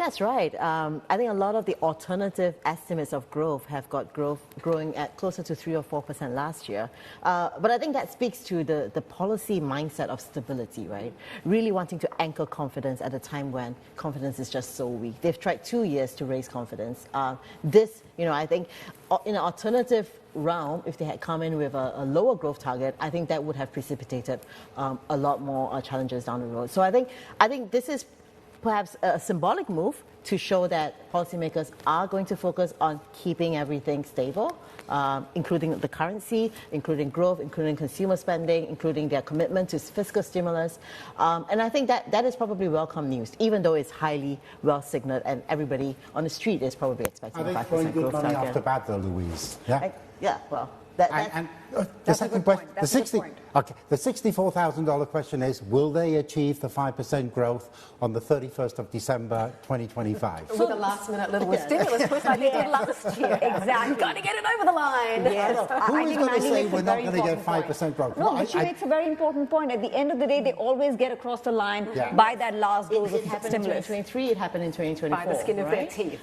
that's right. I think a lot of the alternative estimates of growth have got growth growing at closer to 3 or 4% last year. But I think that speaks to the policy mindset of stability, right? Really wanting to anchor confidence at a time when confidence is just so weak. They've tried 2 years to raise confidence. I think in an alternative realm, if they had come in with a lower growth target, I think that would have precipitated a lot more challenges down the road. So I think this is perhaps a symbolic move to show that policymakers are going to focus on keeping everything stable, including the currency, including growth, including consumer spending, including their commitment to fiscal stimulus. And I think that is probably welcome news, even though it's highly well signaled and everybody on the street is probably expecting a 5% growth target. Are they throwing good money after bad, though, Louise? Yeah, well... The second question, the $64,000 question is, will they achieve the 5% growth on the 31st of December 2025? With a last-minute little stimulus push like they did last year. Exactly. Got to get it over the line. Yes. Who is going to say we're not going to get 5% growth? No, but she makes a very important point. At the end of the day, they always get across the line by that last dose of stimulus. In 2023, it happened in 2024. By the skin of their teeth.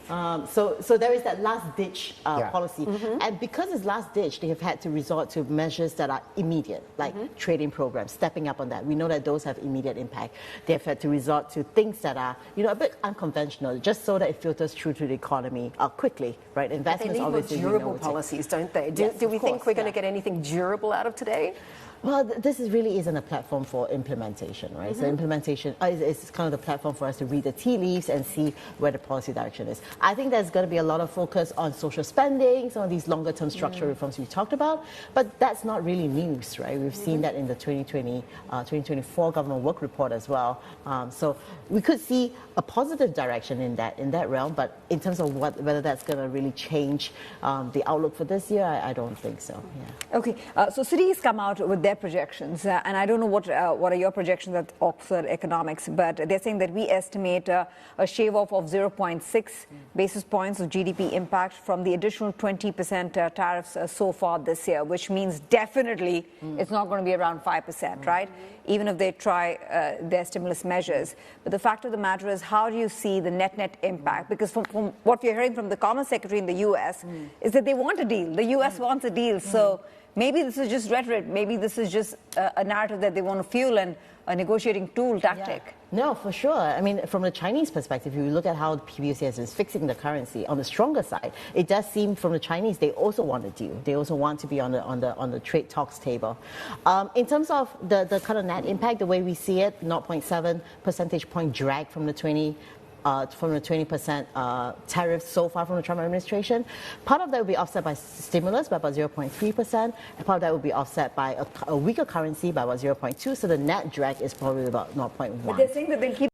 So there is that last-ditch policy. And because it's last-ditch, they have had to resort to measures that are immediate, like trading programs, stepping up on that. We know that those have immediate impact. They have had to resort to things that are, a bit unconventional, just so that it filters through to the economy quickly, right? Investments they need more durable policies, don't they? Do we think we're going to get anything durable out of today? Well, this really isn't a platform for implementation, right? So implementation is kind of the platform for us to read the tea leaves and see where the policy direction is. I think there's going to be a lot of focus on social spending, some of these longer-term structural reforms we talked about, but that's not really news, right? We've seen that in the 2024 government work report as well. So we could see a positive direction in that realm, but in terms of whether that's going to really change the outlook for this year, I don't think so. Yeah. Okay, so Citi has come out with their projections, and I don't know what are your projections at Oxford Economics, but they're saying that we estimate a shave off of 0.6 basis points of GDP impact from the additional 20% tariffs so far this year, which means definitely it's not going to be around 5%, right? Even if they try their stimulus measures. But the fact of the matter is, how do you see the net impact? Because from what we're hearing from the Commerce Secretary in the U.S. is that they want a deal. The U.S. wants a deal. So maybe this is just rhetoric. Maybe this is just a narrative that they want to fuel and a negotiating tool tactic. Yeah. No, for sure. I mean, from the Chinese perspective, if you look at how the PBOC is fixing the currency on the stronger side, it does seem from the Chinese they also want a deal. They also want to be on the trade talks table. In terms of the kind of net impact, the way we see it, 0.7 percentage point drag from the 20% tariffs so far from the Trump administration. Part of that will be offset by stimulus by about 0.3%, and part of that will be offset by a weaker currency by about 0.2%. So the net drag is probably about 0.1%. But they're saying that they'll keep